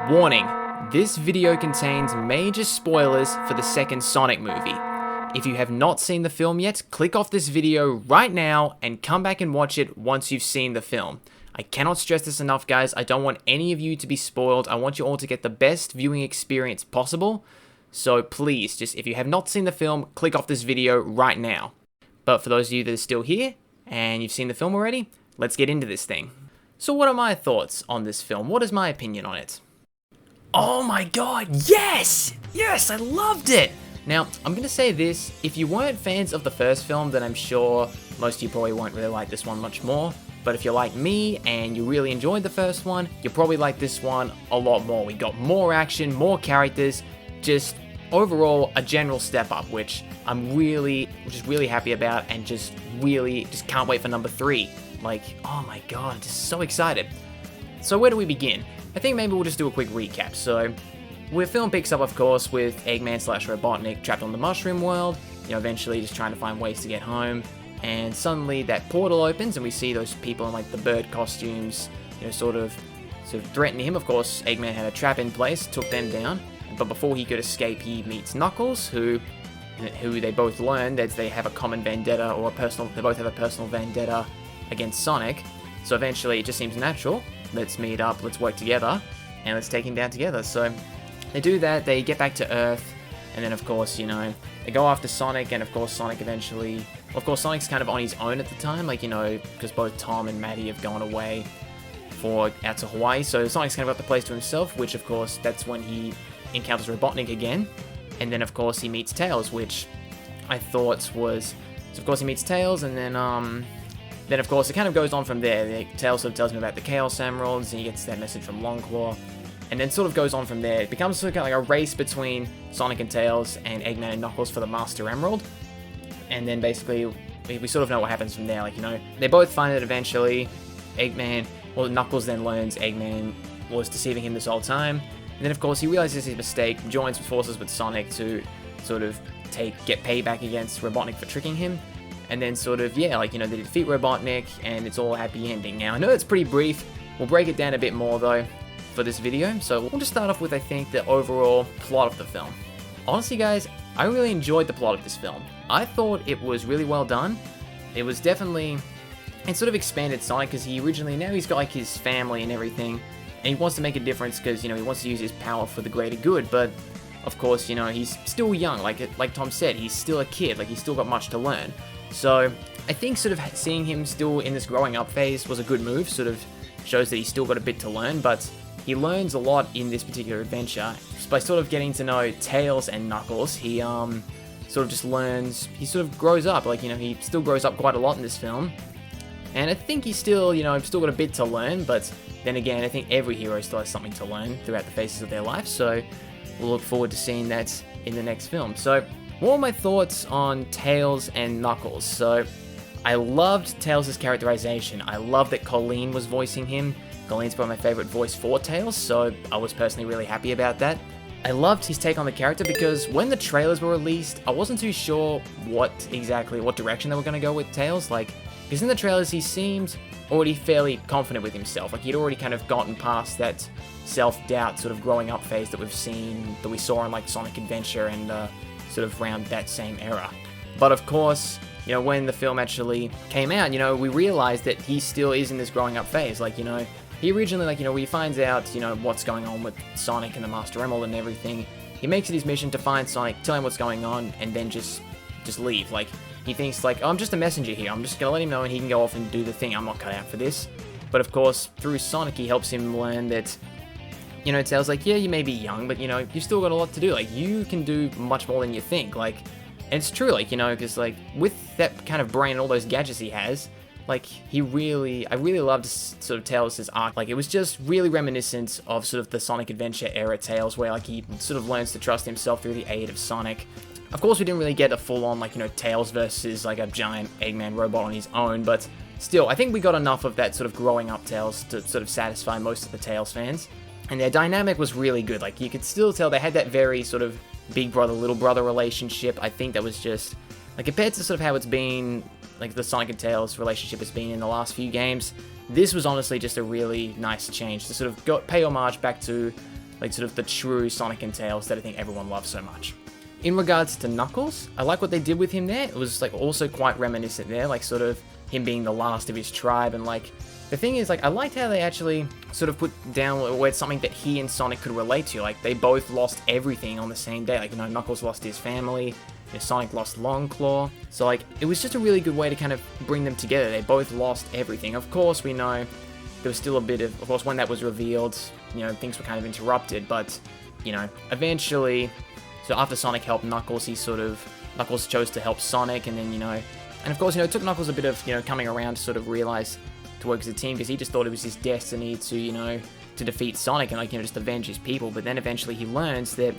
Warning, this video contains major spoilers for the second Sonic movie. If you have not seen the film yet, click off this video right now and come back and watch it once you've seen the film. I cannot stress this enough, guys. I don't want any of you to be spoiled. I want you all to get the best viewing experience possible. So please, just if you have not seen the film, click off this video right now. But for those of you that are still here and you've seen the film already, let's get into this thing. So what are my thoughts on this film? What is my opinion on it? Oh my god, yes! Yes, I loved it! Now, I'm gonna say this, if you weren't fans of the first film, then I'm sure most of you probably won't really like this one much more. But if you're like me, and you really enjoyed the first one, you'll probably like this one a lot more. We got more action, more characters, just overall a general step up, which I'm really happy about, and just can't wait for number 3. Like, oh my god, I'm just so excited. So where do we begin? I think maybe we'll just do a quick recap. So, the film picks up, of course, with Eggman / Robotnik trapped on the Mushroom World, eventually just trying to find ways to get home, and suddenly that portal opens and we see those people in like the bird costumes, sort of threaten him. Of course, Eggman had a trap in place, took them down, but before he could escape, he meets Knuckles, who they both learn that they have a common vendetta, they both have a personal vendetta against Sonic. So eventually it just seems natural. Let's meet up, let's work together, and let's take him down together. So they do that, they get back to Earth, and then of course, they go after Sonic, and of course Sonic eventually... Of course, Sonic's kind of on his own at the time, because both Tom and Maddie have gone away out to Hawaii, so Sonic's kind of got the place to himself, which of course, that's when he encounters Robotnik again, and then of course he meets Tails, which I thought was... So of course he meets Tails, and then of course, it kind of goes on from there. Tails sort of tells him about the Chaos Emeralds, and he gets that message from Longclaw. And then sort of goes on from there. It becomes sort of like a race between Sonic and Tails and Eggman and Knuckles for the Master Emerald. And then basically, we sort of know what happens from there. They both find it eventually. Knuckles then learns Eggman was deceiving him this whole time. And then, of course, he realizes his mistake, joins forces with Sonic to sort of get payback against Robotnik for tricking him. And then they defeat Robotnik, and it's all a happy ending. Now, I know it's pretty brief. We'll break it down a bit more, though, for this video. So we'll just start off with, I think, the overall plot of the film. Honestly, guys, I really enjoyed the plot of this film. I thought it was really well done. It was definitely... It sort of expanded Sonic, because now he's got, his family and everything, and he wants to make a difference, because, he wants to use his power for the greater good, but... Of course, he's still young, like Tom said, he's still a kid, he's still got much to learn. So, I think sort of seeing him still in this growing up phase was a good move, sort of shows that he's still got a bit to learn, but he learns a lot in this particular adventure. Just by sort of getting to know Tails and Knuckles, he sort of just learns, he sort of grows up, he still grows up quite a lot in this film. And I think he's still, still got a bit to learn, but then again, I think every hero still has something to learn throughout the phases of their life, so we'll look forward to seeing that in the next film. So, what are my thoughts on Tails and Knuckles? So, I loved Tails' characterization. I love that Colleen was voicing him. Colleen's probably my favorite voice for Tails, so I was personally really happy about that. I loved his take on the character because when the trailers were released, I wasn't too sure what direction they were going to go with Tails. Because in the trailers, he seemed already fairly confident with himself. He'd already kind of gotten past that self-doubt sort of growing up phase that we saw in Sonic Adventure and sort of around that same era. But of course, when the film actually came out, we realized that he still is in this growing up phase. He originally, when he finds out, what's going on with Sonic and the Master Emerald and everything, he makes it his mission to find Sonic, tell him what's going on, and then just leave. He thinks oh, I'm just a messenger here. I'm just gonna let him know and he can go off and do the thing. I'm not cut out for this. But of course, through Sonic, he helps him learn that, Tails yeah, you may be young, but, you've still got a lot to do. You can do much more than you think. And it's true, because, with that kind of brain and all those gadgets he has, I really loved sort of Tails' arc. It was just really reminiscent of sort of the Sonic Adventure era Tails, where, he sort of learns to trust himself through the aid of Sonic. Of course, we didn't really get a full-on, Tails versus, a giant Eggman robot on his own, but still, I think we got enough of that sort of growing up Tails to sort of satisfy most of the Tails fans. And their dynamic was really good. You could still tell they had that very sort of big brother, little brother relationship. I think that was just, compared to sort of how it's been, the Sonic and Tails relationship has been in the last few games, this was honestly just a really nice change to sort of pay homage back to like sort of the true Sonic and Tails that I think everyone loves so much. In regards to Knuckles, I like what they did with him there. It was like also quite reminiscent there, like sort of him being the last of his tribe, and like the thing is, like, I liked how they actually sort of put down where it's something that he and Sonic could relate to. Like, they both lost everything on the same day. Like, Knuckles lost his family, Sonic lost Longclaw. So, like, it was just a really good way to kind of bring them together. They both lost everything. Of course, we know there was still a bit of course, when that was revealed, things were kind of interrupted. But, eventually, so after Sonic helped Knuckles, Knuckles chose to help Sonic, and then, and of course, it took Knuckles a bit of, coming around to sort of realize to work as a team, because he just thought it was his destiny to, to defeat Sonic and, just avenge his people. But then eventually he learns that,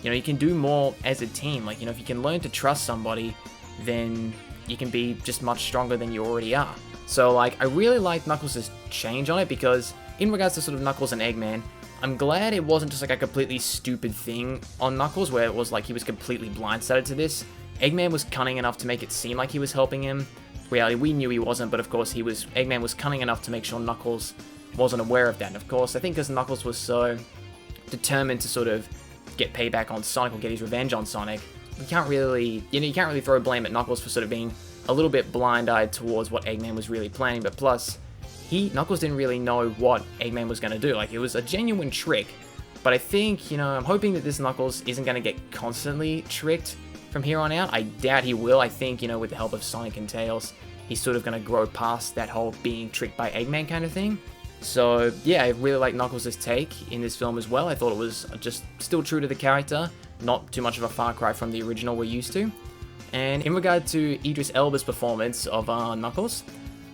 you can do more as a team. Like, if you can learn to trust somebody, then you can be just much stronger than you already are. So, like, I really liked Knuckles' change on it, because in regards to sort of Knuckles and Eggman, I'm glad it wasn't just like a completely stupid thing on Knuckles, where it was like he was completely blindsided to this. Eggman was cunning enough to make it seem like he was helping him. Reality, we knew he wasn't, but of course Eggman was cunning enough to make sure Knuckles wasn't aware of that. And of course, I think because Knuckles was so determined to sort of get payback on Sonic, or get his revenge on Sonic, you can't really throw blame at Knuckles for sort of being a little bit blind-eyed towards what Eggman was really planning. But plus, Knuckles didn't really know what Eggman was going to do. Like, it was a genuine trick. But I think, I'm hoping that this Knuckles isn't going to get constantly tricked from here on out. I doubt he will. I think, with the help of Sonic and Tails, he's sort of going to grow past that whole being tricked by Eggman kind of thing. So, yeah, I really like Knuckles' take in this film as well. I thought it was just still true to the character, not too much of a far cry from the original we're used to. And in regard to Idris Elba's performance of Knuckles,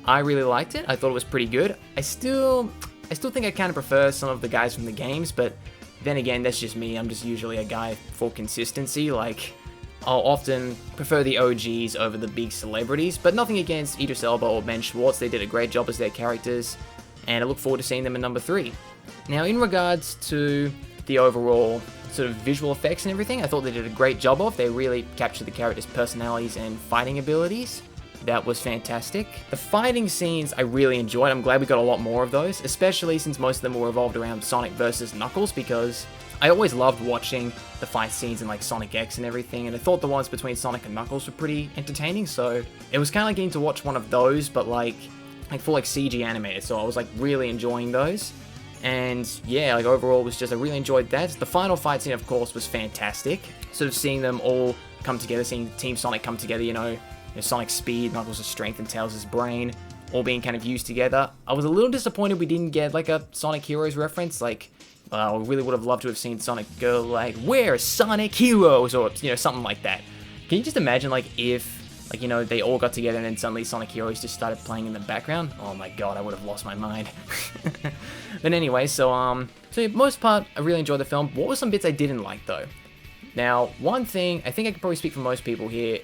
I really liked it. I thought it was pretty good. I still think I kind of prefer some of the guys from the games, but then again, that's just me. I'm just usually a guy for consistency. Like, I'll often prefer the OGs over the big celebrities, but nothing against Idris Elba or Ben Schwartz. They did a great job as their characters, and I look forward to seeing them in number 3. Now, in regards to the overall sort of visual effects and everything, I thought they did a great job of. They really captured the characters' personalities and fighting abilities. That was fantastic. The fighting scenes I really enjoyed. I'm glad we got a lot more of those, especially since most of them were revolved around Sonic versus Knuckles, because I always loved watching the fight scenes in like Sonic X and everything, and I thought the ones between Sonic and Knuckles were pretty entertaining, so it was kind of like getting to watch one of those, but like full CG animated, so I was like really enjoying those. And yeah, like overall was just, I really enjoyed that. The final fight scene, of course, was fantastic. Sort of seeing them all come together, seeing Team Sonic come together, Sonic's speed, Knuckles' strength, and Tails' brain, all being kind of used together. I was a little disappointed we didn't get like a Sonic Heroes reference. Like, I really would have loved to have seen Sonic go like, "We're Sonic Heroes," or something like that. Can you just imagine like if they all got together and then suddenly Sonic Heroes just started playing in the background? Oh my god, I would have lost my mind. But anyway, so yeah, most part, I really enjoyed the film. What were some bits I didn't like though? Now, one thing, I think I can probably speak for most people here,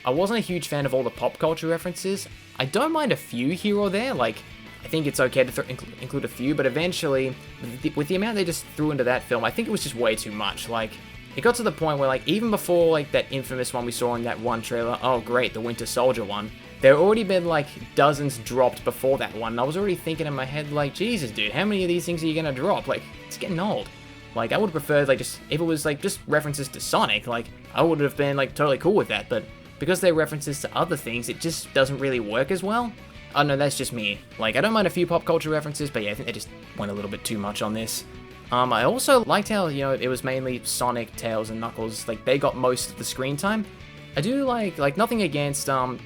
I wasn't a huge fan of all the pop culture references. I don't mind a few here or there, like, I think it's okay to include a few, but eventually, with the amount they just threw into that film, I think it was just way too much. Like, it got to the point where, like, even before, like, that infamous one we saw in that one trailer, oh great, the Winter Soldier one, there had already been, like, dozens dropped before that one, and I was already thinking in my head, like, Jesus, dude, how many of these things are you gonna drop? Like, it's getting old. Like, I would have preferred, like, just, if it was, like, just references to Sonic, like, I would have been, like, totally cool with that, but because they're references to other things, it just doesn't really work as well. I don't know, that's just me. Like, I don't mind a few pop culture references, but yeah, I think they just went a little bit too much on this. I also liked how, it was mainly Sonic, Tails, and Knuckles. Like, they got most of the screen time. I do like nothing against, the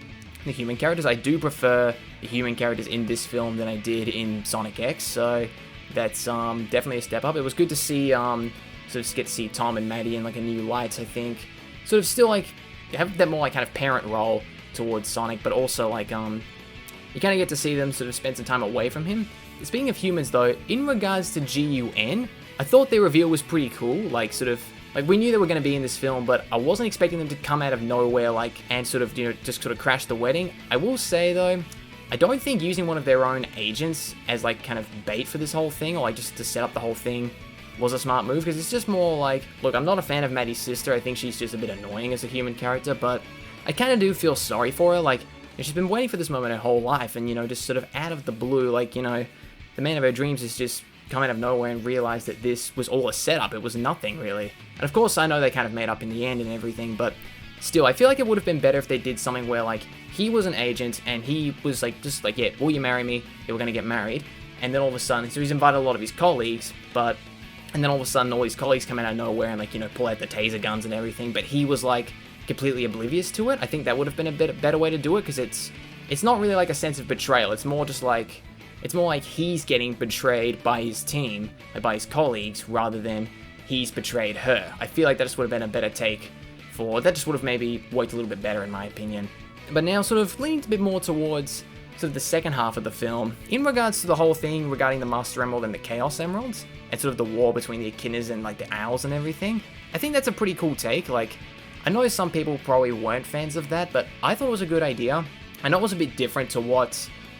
human characters. I do prefer the human characters in this film than I did in Sonic X, so that's, definitely a step up. It was good to see, sort of get to see Tom and Maddie in, like, a new light, I think. Sort of still, like, have that more, like, kind of parent role towards Sonic, but also, like, you kind of get to see them sort of spend some time away from him. Speaking of humans, though, in regards to G.U.N, I thought their reveal was pretty cool, like, sort of, like, we knew they were going to be in this film, but I wasn't expecting them to come out of nowhere, like, and sort of, just sort of crash the wedding. I will say, though, I don't think using one of their own agents as, like, kind of bait for this whole thing, or, like, just to set up the whole thing, was a smart move, because it's just more like, look, I'm not a fan of Maddie's sister. I think she's just a bit annoying as a human character, but I kind of do feel sorry for her. Like, she's been waiting for this moment her whole life, and, just sort of out of the blue, like, the man of her dreams is just come out of nowhere and realize that this was all a setup. It was nothing, really. And of course, I know they kind of made up in the end and everything, but still, I feel like it would have been better if they did something where, like, he was an agent, and he was, like, just like, yeah, will you marry me? Yeah, we're gonna get married. And then all of a sudden, so he's invited a lot of his colleagues, and then all of a sudden, all his colleagues come out of nowhere and, like, you know, pull out the taser guns and everything, but he was, like, completely oblivious to it. I think that would have been a better way to do it, because it's not really like a sense of betrayal. It's more just like, it's more like he's getting betrayed by his team, like by his colleagues, rather than he's betrayed her. I feel like that just would have been a better take for, that just would have maybe worked a little bit better in my opinion. But now sort of leaning a bit more towards sort of the second half of the film, in regards to the whole thing regarding the Master Emerald and the Chaos Emeralds, and sort of the war between the Echidnas and like the Owls and everything, I think that's a pretty cool take. Like, I know some people probably weren't fans of that, but I thought it was a good idea. I know it was a bit different to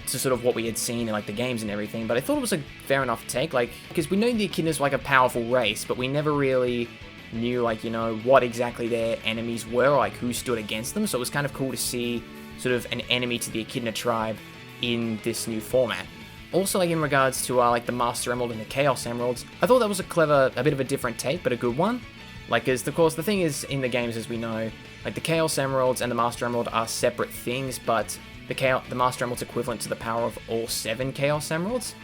sort of what we had seen in like the games and everything, but I thought it was a fair enough take, like, because we know the Echidnas were like a powerful race, but we never really knew, like, you know, what exactly their enemies were, or like who stood against them, so it was kind of cool to see sort of an enemy to the Echidna tribe in this new format. Also, like, in regards to like the Master Emerald and the Chaos Emeralds, I thought that was a bit of a different take, but a good one. Like, as of course the thing is, in the games, as we know, like the Chaos Emeralds and the Master Emerald are separate things, but the Master Emerald's equivalent to the power of all 7 Chaos Emeralds.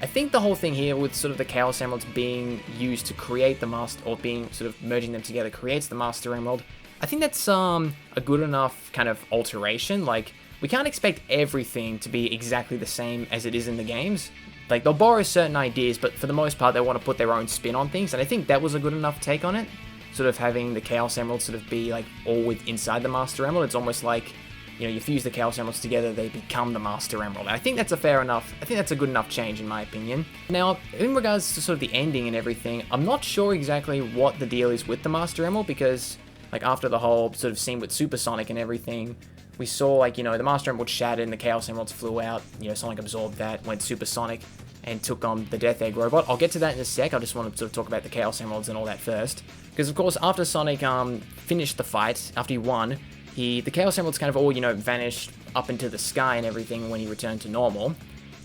I think the whole thing here with sort of the Chaos Emeralds being used to create the Master, or being sort of merging them together creates the Master Emerald, I think that's a good enough kind of alteration. Like, we can't expect everything to be exactly the same as it is in the games. Like, they'll borrow certain ideas, but for the most part, they want to put their own spin on things, and I think that was a good enough take on it. Sort of having the Chaos Emerald sort of be, like, all inside the Master Emerald. It's almost like, you know, you fuse the Chaos Emeralds together, they become the Master Emerald. And I think that's a good enough change, in my opinion. Now, in regards to sort of the ending and everything, I'm not sure exactly what the deal is with the Master Emerald, because, like, after the whole sort of scene with Supersonic and everything, we saw, like, you know, the Master Emerald shattered and the Chaos Emeralds flew out. You know, Sonic absorbed that, went supersonic, and took on the Death Egg robot. I'll get to that in a sec. I just want to sort of talk about the Chaos Emeralds and all that first. Because, of course, after Sonic finished the fight, after he won, the Chaos Emeralds kind of all, you know, vanished up into the sky and everything when he returned to normal.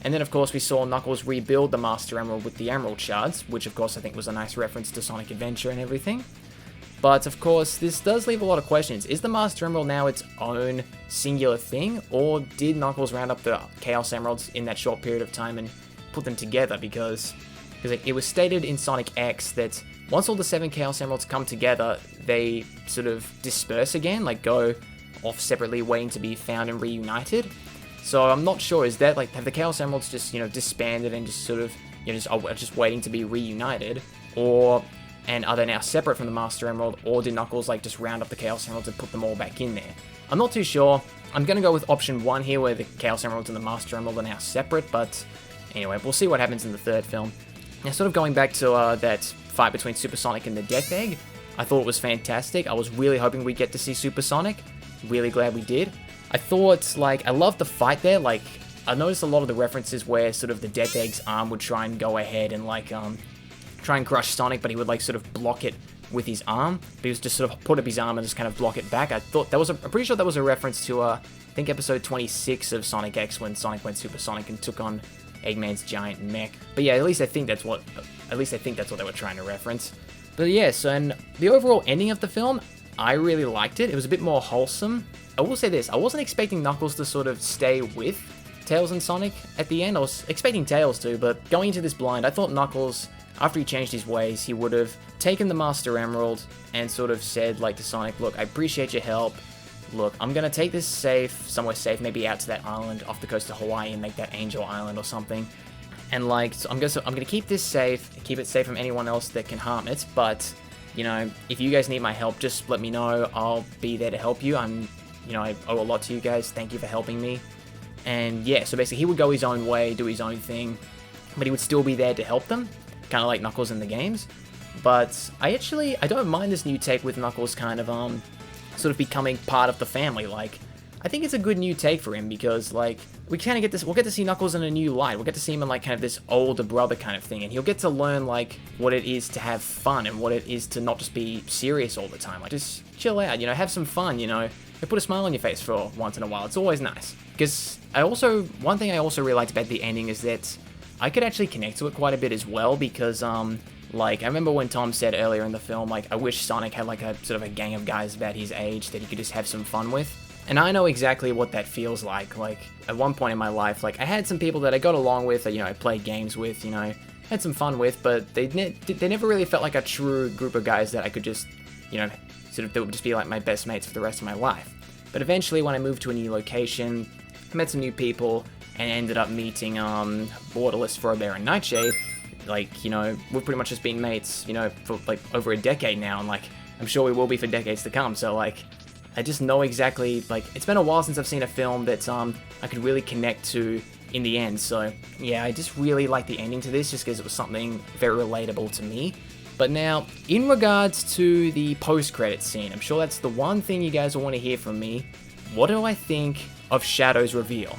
And then, of course, we saw Knuckles rebuild the Master Emerald with the Emerald Shards, which, of course, I think was a nice reference to Sonic Adventure and everything. But, of course, this does leave a lot of questions. Is the Master Emerald now its own singular thing, or did Knuckles round up the Chaos Emeralds in that short period of time and put them together? Because it was stated in Sonic X that once all the 7 Chaos Emeralds come together, they sort of disperse again, like go off separately, waiting to be found and reunited. So I'm not sure, is that, like, have the Chaos Emeralds just, you know, disbanded and just sort of, you know, just waiting to be reunited? And are they now separate from the Master Emerald, or did Knuckles, like, just round up the Chaos Emeralds and put them all back in there? I'm not too sure. I'm going to go with option 1 here, where the Chaos Emeralds and the Master Emerald are now separate, but anyway, we'll see what happens in the third film. Now, sort of going back to that fight between Supersonic and the Death Egg, I thought it was fantastic. I was really hoping we'd get to see Supersonic. Really glad we did. I thought, like, I loved the fight there. Like, I noticed a lot of the references where sort of the Death Egg's arm would try and go ahead and, like, try and crush Sonic, but he would, like, sort of block it with his arm. But he was just sort of put up his arm and just kind of block it back. I thought that was I'm pretty sure that was a reference to, I think episode 26 of Sonic X, when Sonic went supersonic and took on Eggman's giant mech. But yeah, at least I think that's what they were trying to reference. But yeah, so, and the overall ending of the film, I really liked it. It was a bit more wholesome. I will say this, I wasn't expecting Knuckles to sort of stay with Tails and Sonic at the end. I was expecting Tails to, but going into this blind, I thought Knuckles, after he changed his ways, he would have taken the Master Emerald and sort of said, like, to Sonic, look, I appreciate your help. Look, I'm gonna take this somewhere safe, maybe out to that island off the coast of Hawaii and make that Angel Island or something. And, like, so I'm gonna keep this safe, keep it safe from anyone else that can harm it, but, you know, if you guys need my help, just let me know. I'll be there to help you. You know, I owe a lot to you guys. Thank you for helping me. And yeah, so basically he would go his own way, do his own thing, but he would still be there to help them, kind of like Knuckles in the games. But I don't mind this new take with Knuckles kind of sort of becoming part of the family. Like, I think it's a good new take for him, because, like, we'll get to see Knuckles in a new light. We'll get to see him in, like, kind of this older brother kind of thing, and he'll get to learn, like, what it is to have fun and what it is to not just be serious all the time. Like, just chill out, you know, have some fun, you know, and put a smile on your face for once in a while. It's always nice. Because one thing I also really liked about the ending is that I could actually connect to it quite a bit as well, because, like, I remember when Tom said earlier in the film, like, I wish Sonic had, like, a sort of a gang of guys about his age that he could just have some fun with. And I know exactly what that feels like. Like, at one point in my life, like, I had some people that I got along with, that, you know, I played games with, you know, had some fun with, but they never really felt like a true group of guys that I could just, you know, sort of, they would just be like my best mates for the rest of my life. But eventually, when I moved to a new location, I met some new people, and ended up meeting, Borderless, Frobear, and Nightshade. Like, you know, we've pretty much just been mates, you know, for, like, over a decade now, and, like, I'm sure we will be for decades to come, so, like, I just know exactly, like, it's been a while since I've seen a film that, I could really connect to in the end, so, yeah, I just really like the ending to this, just because it was something very relatable to me. But now, in regards to the post-credits scene, I'm sure that's the one thing you guys will want to hear from me. What do I think of Shadow's reveal?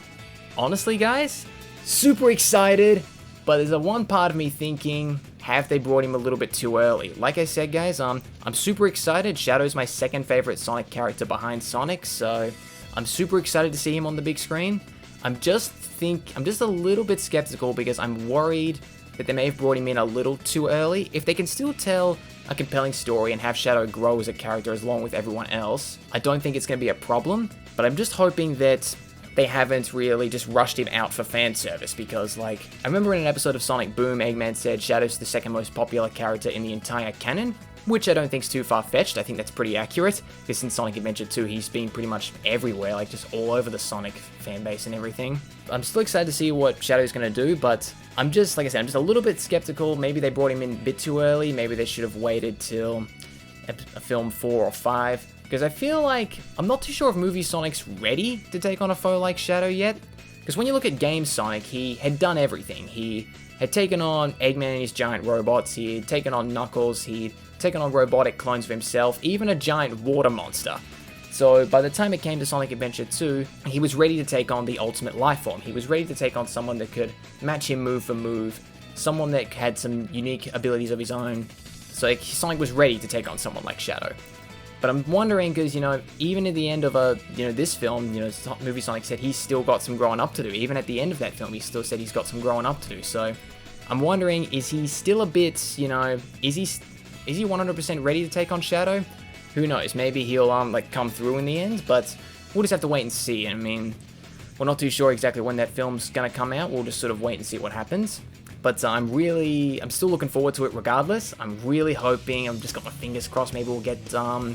Honestly, guys, super excited, but there's a one part of me thinking, have they brought him a little bit too early? Like I said, guys, I'm super excited. Shadow's my second favorite Sonic character behind Sonic, so I'm super excited to see him on the big screen. I'm just a little bit skeptical, because I'm worried that they may have brought him in a little too early. If they can still tell a compelling story and have Shadow grow as a character along with everyone else, I don't think it's going to be a problem, but I'm just hoping that they haven't really just rushed him out for fan service, because, like, I remember in an episode of Sonic Boom, Eggman said Shadow's the second most popular character in the entire canon, which I don't think's too far-fetched. I think that's pretty accurate, because since Sonic Adventure 2, he's been pretty much everywhere, like, just all over the Sonic fanbase and everything. I'm still excited to see what Shadow's gonna do, but I'm just, like I said, I'm just a little bit skeptical. Maybe they brought him in a bit too early, maybe they should have waited till a film 4 or 5, because I feel like, I'm not too sure if movie Sonic's ready to take on a foe like Shadow yet, because when you look at Game Sonic, he had done everything. He had taken on Eggman and his giant robots, he had taken on Knuckles, he'd taken on robotic clones of himself, even a giant water monster. So by the time it came to Sonic Adventure 2, he was ready to take on the ultimate life form. He was ready to take on someone that could match him move for move, someone that had some unique abilities of his own. So like, Sonic was ready to take on someone like Shadow. But I'm wondering, because, you know, even at the end of this film, you know, movie Sonic said he's still got some growing up to do. Even at the end of that film, he still said he's got some growing up to do. So I'm wondering, is he still a bit, you know, is he 100% ready to take on Shadow? Who knows? Maybe he'll like come through in the end, but we'll just have to wait and see. I mean, we're not too sure exactly when that film's gonna come out. We'll just sort of wait and see what happens. But I'm still looking forward to it regardless. I'm really hoping, I've just got my fingers crossed, maybe we'll get some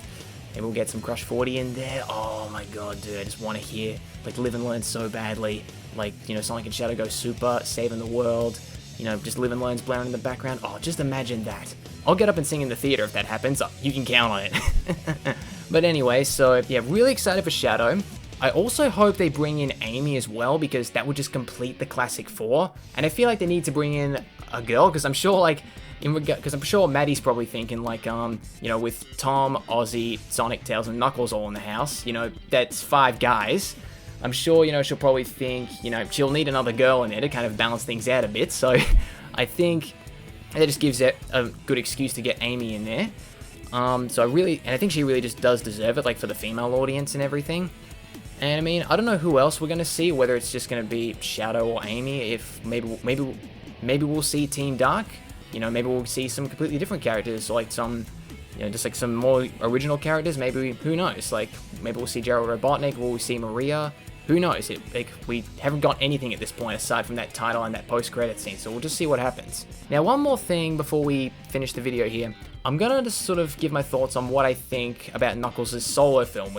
Crush 40 in there. Oh my god, dude, I just want to hear, like, Live and Learn so badly. Like, you know, Sonic and Shadow go super, saving the world. You know, just Live and Learn's blaring in the background. Oh, just imagine that. I'll get up and sing in the theater if that happens. Oh, you can count on it. But anyway, so yeah, really excited for Shadow. I also hope they bring in Amy as well, because that would just complete the classic 4. And I feel like they need to bring in a girl, because I'm sure, like, Maddie's probably thinking, like, you know, with Tom, Ozzy, Sonic, Tails, and Knuckles all in the house, you know, that's 5 guys. I'm sure, you know, she'll probably think, you know, she'll need another girl in there to kind of balance things out a bit. So I think that just gives it a good excuse to get Amy in there. So I think she really just does deserve it, like, for the female audience and everything. And I mean, I don't know who else we're gonna see, whether it's just gonna be Shadow or Amy. If maybe we'll see Team Dark. You know, maybe we'll see some completely different characters, like some, you know, just like some more original characters. Maybe, who knows? Like, maybe we'll see Gerald Robotnik. Will we see Maria? Who knows? Like, we haven't got anything at this point aside from that title and that post-credit scene, so we'll just see what happens. Now, one more thing before we finish the video here. I'm gonna just sort of give my thoughts on what I think about Knuckles' solo film,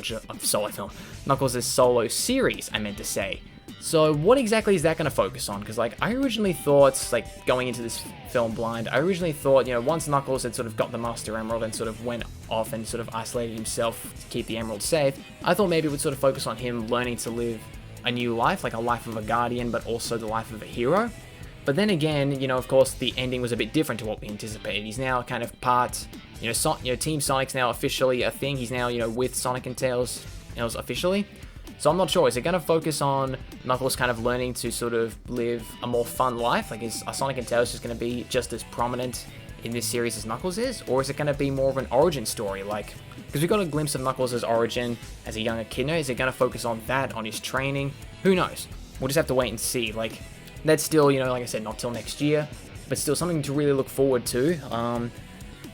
Knuckles' solo series, I meant to say. So what exactly is that gonna focus on? Because, like, I originally thought, like, going into this film blind, I originally thought, you know, once Knuckles had sort of got the Master Emerald and sort of went off and sort of isolated himself to keep the Emerald safe, I thought maybe it would sort of focus on him learning to live a new life, like a life of a guardian, but also the life of a hero. But then again, you know, of course, the ending was a bit different to what we anticipated. He's now kind of part, you know, Team Sonic's now officially a thing. He's now, you know, with Sonic and Tails, officially. So I'm not sure. Is it going to focus on Knuckles kind of learning to sort of live a more fun life? Like, is Sonic and Tails just going to be just as prominent in this series as Knuckles is? Or is it going to be more of an origin story? Like, because we got a glimpse of Knuckles' origin as a younger kid now. Is it going to focus on that, on his training? Who knows? We'll just have to wait and see. Like, that's still, you know, like I said, not till next year, but still something to really look forward to.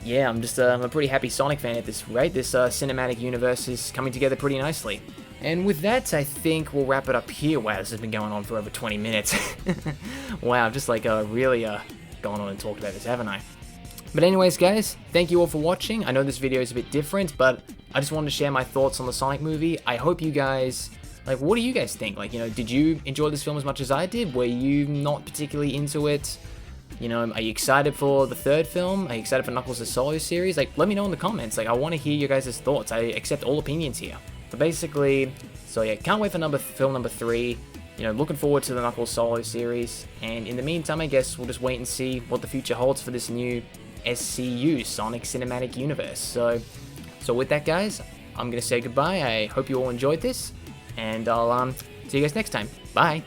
Yeah, I'm a pretty happy Sonic fan at this rate. This cinematic universe is coming together pretty nicely. And with that, I think we'll wrap it up here. Wow, this has been going on for over 20 minutes. Wow, I've just really gone on and talked about this, haven't I? But anyways, guys, thank you all for watching. I know this video is a bit different, but I just wanted to share my thoughts on the Sonic movie. I hope you guys, what do you guys think? You know, did you enjoy this film as much as I did? Were you not particularly into it? You know, are you excited for the third film? Are you excited for Knuckles' solo series? Let me know in the comments. I want to hear your guys' thoughts. I accept all opinions here. But basically, so yeah, can't wait for film number 3. You know, looking forward to the Knuckles solo series. And in the meantime, I guess we'll just wait and see what the future holds for this new SCU, Sonic Cinematic Universe. So with that, guys, I'm going to say goodbye. I hope you all enjoyed this. And I'll see you guys next time. Bye.